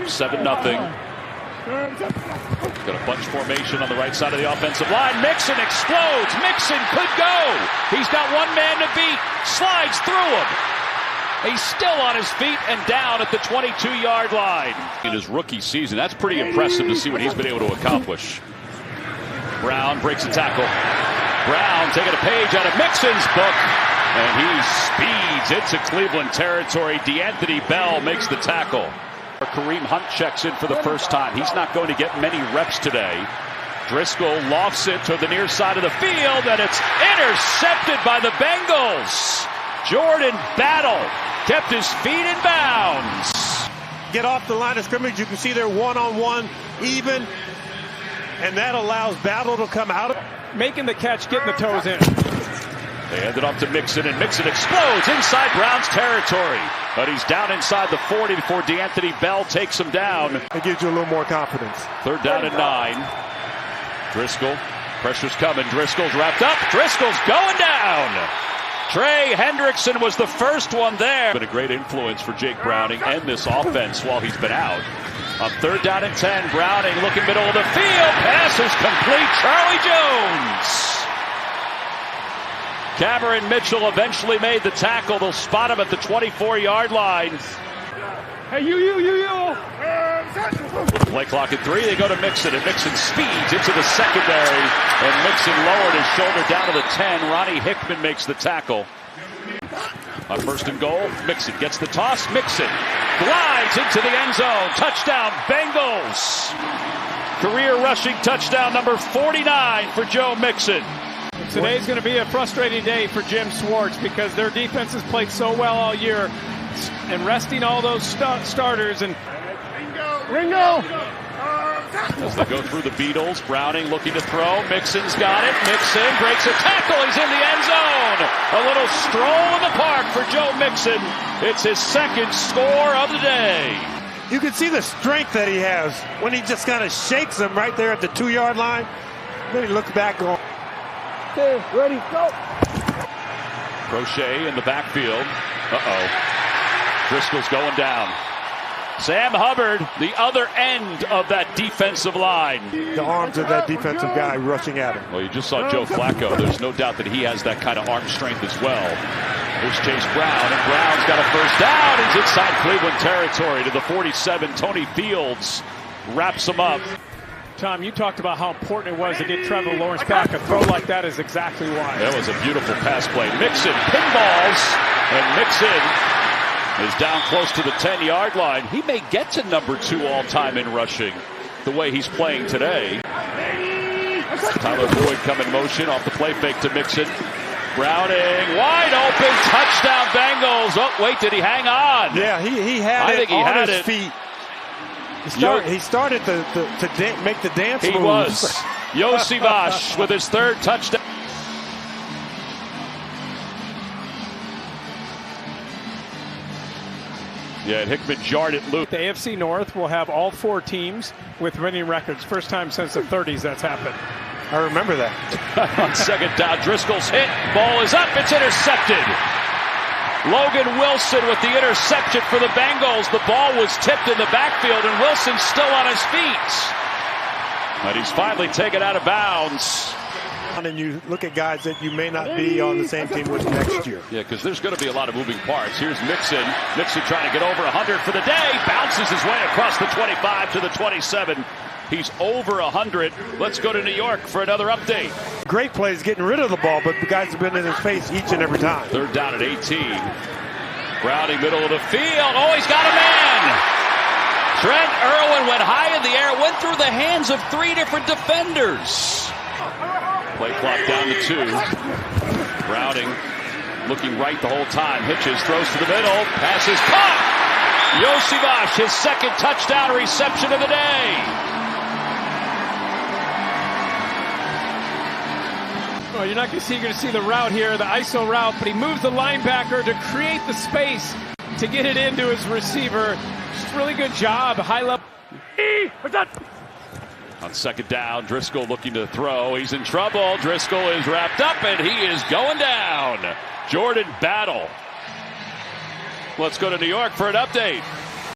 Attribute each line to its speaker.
Speaker 1: up 7-0. Got a bunch formation on the right side of the offensive line. Mixon explodes. Mixon could go. He's got one man to beat. Slides through him. He's still on his feet and down at the 22-yard line. In his rookie season, that's pretty impressive to see what he's been able to accomplish. Brown breaks a tackle. Brown taking a page out of Mixon's book. And he speeds into Cleveland territory. DeAnthony Bell makes the tackle. Kareem Hunt checks in for the first time. He's not going to get many reps today. Driscoll lofts it to the near side of the field, and it's intercepted by the Bengals. Jordan Battle kept his feet in bounds.
Speaker 2: Get off the line of scrimmage. You can see they're one-on-one, even, and that allows Battle to come out.
Speaker 3: Making the catch, getting the toes in.
Speaker 1: They hand it off to Mixon, and Mixon explodes inside Brown's territory. But he's down inside the 40 before DeAnthony Bell takes him down.
Speaker 2: It gives you a little more confidence.
Speaker 1: 3rd down and 9. Driscoll, pressure's coming. Driscoll's wrapped up. Driscoll's going down. Trey Hendrickson was the first one there. Been a great influence for Jake Browning and this offense while he's been out. On 3rd down and 10, Browning looking middle of the field. Pass is complete. Charlie Jones. Cameron Mitchell eventually made the tackle. They'll spot him at the 24-yard line.
Speaker 3: Hey, you.
Speaker 1: With the play clock at 3, they go to Mixon, and Mixon speeds into the secondary, and Mixon lowered his shoulder down to the 10. Ronnie Hickman makes the tackle. On 1st and goal, Mixon gets the toss. Mixon glides into the end zone. Touchdown, Bengals. Career rushing touchdown number 49 for Joe Mixon.
Speaker 3: Today's going to be a frustrating day for Jim Schwartz because their defense has played so well all year and resting all those starters. And Ringo!
Speaker 1: As they go through the Beatles, Browning looking to throw. Mixon's got it. Mixon breaks a tackle. He's in the end zone. A little stroll in the park for Joe Mixon. It's his 2nd score of the day.
Speaker 2: You can see the strength that he has when he just kind of shakes him right there at the 2-yard line. Then he looks back going, okay, ready, go.
Speaker 1: Crochet in the backfield. Driscoll's going down. Sam Hubbard, the other end of that defensive line.
Speaker 2: The arms of that defensive guy rushing at him.
Speaker 1: Well, you just saw Joe Flacco. There's no doubt that he has that kind of arm strength as well. Here's Chase Brown, and Brown's got a first down. He's inside Cleveland territory to the 47. Tony Fields wraps him up.
Speaker 3: Tom, you talked about how important it was to get Trevor Lawrence back. A throw like that is exactly why.
Speaker 1: That was a beautiful pass play. Mixon pinballs, and Mixon is down close to the 10-yard line. He may get to number 2 all-time in rushing the way he's playing today. Tyler Boyd come in motion off the play fake to Mixon. Browning wide open, touchdown Bengals. Oh, wait, did he hang on?
Speaker 2: Yeah, he had it on his feet. He started to make the dance moves.
Speaker 1: He was. Yosivash with his 3rd touchdown. Yeah, Hickman jarred it loose.
Speaker 3: The AFC North will have all 4 teams with winning records. First time since the 30s that's happened.
Speaker 2: I remember that.
Speaker 1: On 2nd down, Driscoll's hit. Ball is up. It's intercepted. Logan Wilson with the interception for the Bengals. The ball was tipped in the backfield, and Wilson's still on his feet. But he's finally taken out of bounds.
Speaker 2: And you look at guys that you may not be on the same team with next year.
Speaker 1: Yeah, because there's going to be a lot of moving parts. Here's Mixon. Mixon trying to get over 100 for the day. Bounces his way across the 25 to the 27. He's over 100. Let's go to New York for another update.
Speaker 2: Great plays getting rid of the ball, but the guys have been in his face each and every time.
Speaker 1: 3rd down at 18. Browning middle of the field. Oh, he's got a man. Trent Irwin went high in the air, went through the hands of 3 different defenders. Play clock down to 2. Browning looking right the whole time. Hitches, throws to the middle. Pass is caught. Yosivash, his 2nd touchdown reception of the day.
Speaker 3: Well, you're going to see the route here, the ISO route, but he moves the linebacker to create the space to get it into his receiver. Just really good job, high level.
Speaker 1: On 2nd down, Driscoll looking to throw. He's in trouble. Driscoll is wrapped up, and he is going down. Jordan Battle. Let's go to New York for an update.